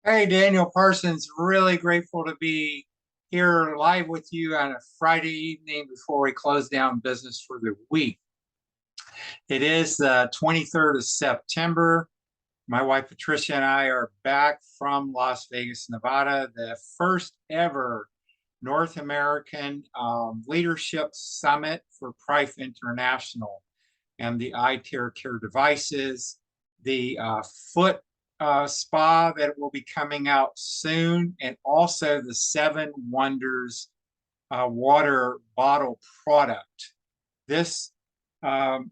Hey, Daniel Parsons, really grateful to be here live with you on a Friday evening before we close down business for the week. It is the 23rd of September. My wife Patricia and I are back from Las Vegas, Nevada, the first ever North American Leadership Summit for Prife International and the eye care devices, the foot spa that will be coming out soon, and also the Seven Wonders water bottle product. This um,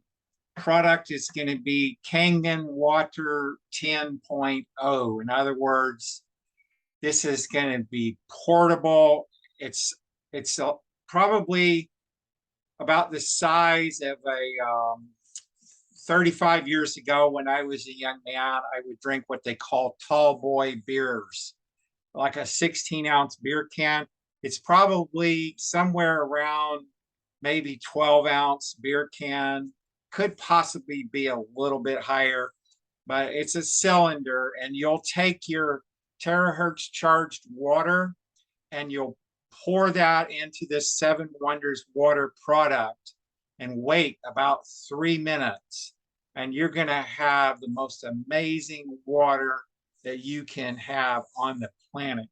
product is going to be Kangen Water 10.0. In other words, this is going to be portable. It's it's probably about the size of a 35 years ago when I was a young man. I would drink what they call tall boy beers, like a 16-ounce beer can. It's probably somewhere around maybe 12-ounce beer can, could possibly be a little bit higher, but it's a cylinder, and you'll take your terahertz charged water and you'll pour that into this Seven Wonders water product and wait about 3 minutes. And you're going to have the most amazing water that you can have on the planet.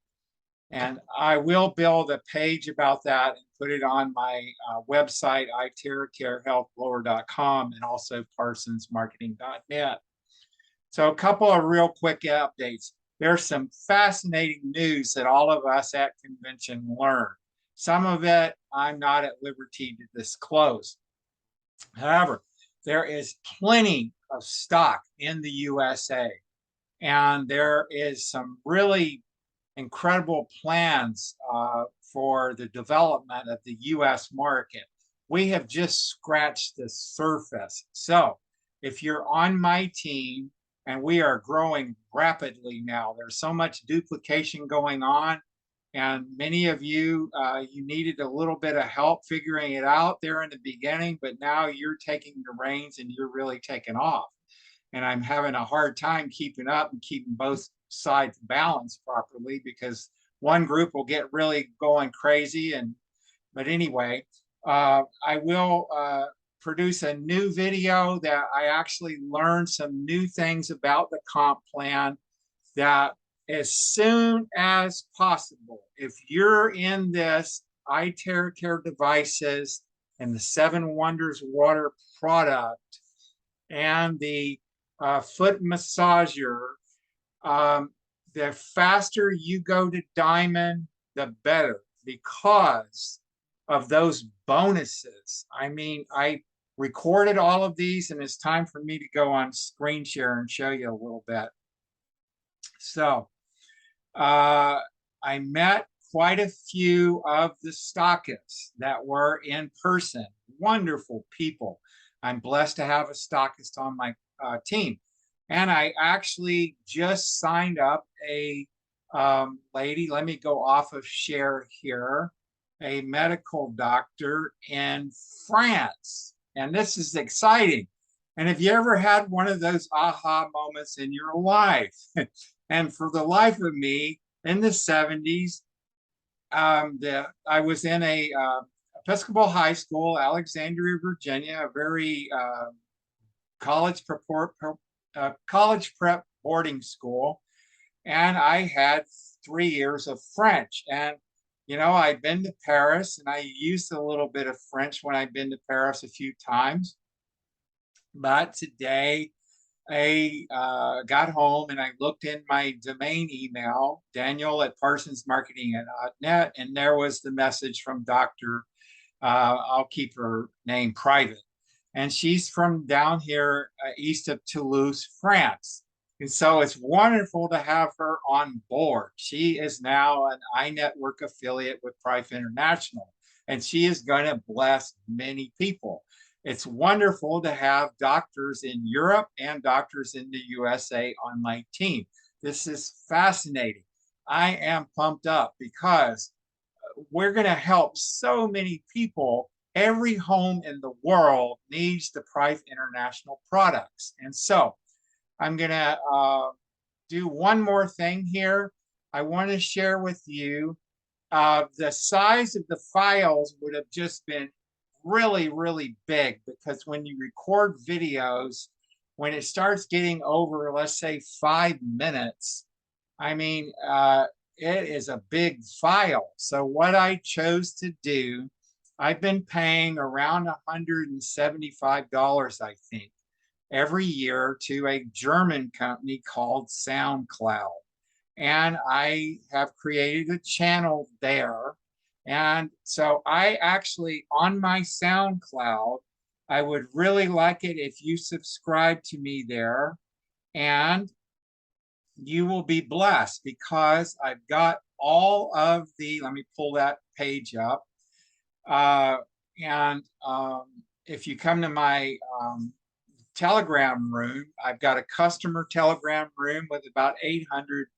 And I will build a page about that and put it on my website, iteracarehealthblower.com, and also parsonsmarketing.net. So a couple of real quick updates. There's some fascinating news that all of us at convention learned. Some of it I'm not at liberty to disclose. However, there is plenty of stock in the USA, and there is some really incredible plans for the development of the US market. We have just scratched the surface. So if you're on my team, and we are growing rapidly now, there's so much duplication going on. And many of you, you needed a little bit of help figuring it out there in the beginning, but now you're taking the reins and you're really taking off. And I'm having a hard time keeping up and keeping both sides balanced properly because one group will get really going crazy. But anyway, I will produce a new video that I actually learned some new things about the comp plan that as soon as possible, if you're in this eye care devices and the Seven Wonders water product and the foot massager, the faster you go to diamond, the better because of those bonuses. I mean, I recorded all of these and it's time for me to go on screen share and show you a little bit. So I met quite a few of the stockists that were in person. Wonderful people. I'm blessed to have a stockist on my team. And I actually just signed up a lady, let me go off of share here, a medical doctor in France. And this is exciting. And have you ever had one of those aha moments in your life? And for the life of me, in the 70s, I was in a Episcopal high school, Alexandria, Virginia, a very college college prep boarding school, and I had 3 years of French. And you know, I'd been to Paris, and I used a little bit of French when I'd been to Paris a few times. But today, I got home and I looked in my domain email, Daniel at parsonsmarketing.net, and there was the message from Dr. I'll keep her name private. And she's from down here east of Toulouse, France. And so it's wonderful to have her on board. She is now an iNetwork affiliate with Prife International, and she is going to bless many people. It's wonderful to have doctors in Europe and doctors in the USA on my team. This is fascinating. I am pumped up because we're going to help so many people. Every home in the world needs the Prife International products. And so I'm going to do one more thing here. I want to share with you the size of the files would have just been really, really big, because when you record videos, when it starts getting over, let's say 5 minutes, I mean, it is a big file. So what I chose to do, I've been paying around $175, I think, every year to a German company called SoundCloud. And I have created a channel there. And so I actually, on my SoundCloud, I would really like it if you subscribe to me there, and you will be blessed, because I've got all of the, let me pull that page up. And if you come to my Telegram room, I've got a customer Telegram room with about 800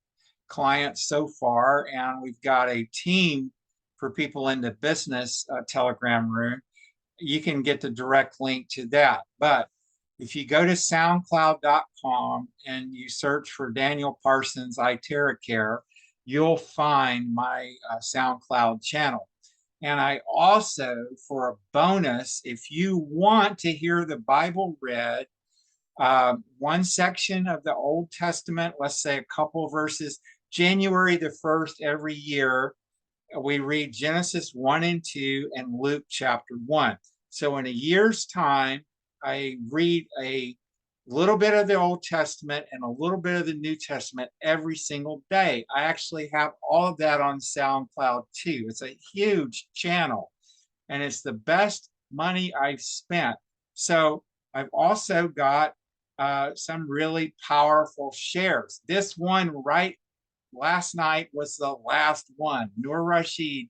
clients so far, and we've got a team for people in the business Telegram room. You can get the direct link to that. But if you go to soundcloud.com and you search for Daniel Parsons iTeraCare, you'll find my SoundCloud channel. And I also, for a bonus, if you want to hear the Bible read, one section of the Old Testament, let's say a couple verses, January the 1st every year, we read Genesis 1 and 2 and Luke chapter 1. So in a year's time, I read a little bit of the Old Testament and a little bit of the New Testament every single day. I actually have all of that on SoundCloud too. It's a huge channel, and it's the best money I've spent. So I've also got some really powerful shares. This one right last night was the last one. Noor Rashid,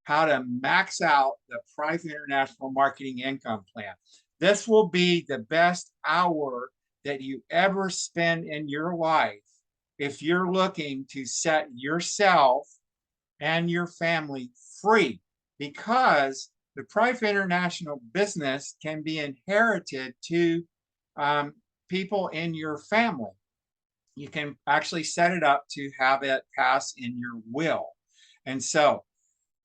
how to max out the Prife International Marketing Income Plan. This will be the best hour that you ever spend in your life if you're looking to set yourself and your family free, because the Prife International business can be inherited to people in your family. You can actually set it up to have it pass in your will. And so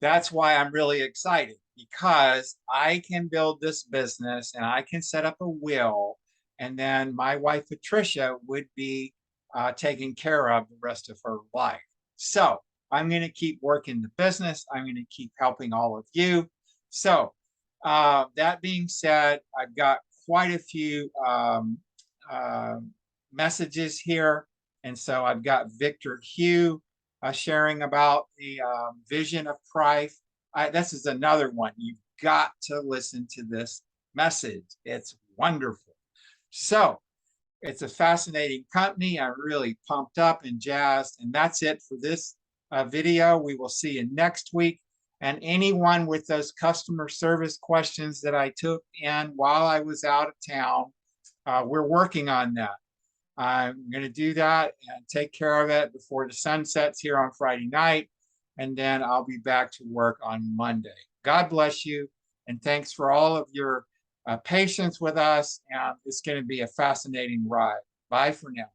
that's why I'm really excited, because I can build this business and I can set up a will, and then my wife Patricia would be taken care of the rest of her life. So I'm going to keep working the business. I'm going to keep helping all of you. So that being said, I've got quite a few messages here. And so I've got Victor Hugh sharing about the vision of Prife. This is another one. You've got to listen to this message. It's wonderful. So it's a fascinating company. I'm really pumped up and jazzed. And that's it for this video. We will see you next week. And anyone with those customer service questions that I took in while I was out of town, we're working on that. I'm going to do that and take care of it before the sun sets here on Friday night. And then I'll be back to work on Monday. God bless you. And thanks for all of your patience with us. And it's going to be a fascinating ride. Bye for now.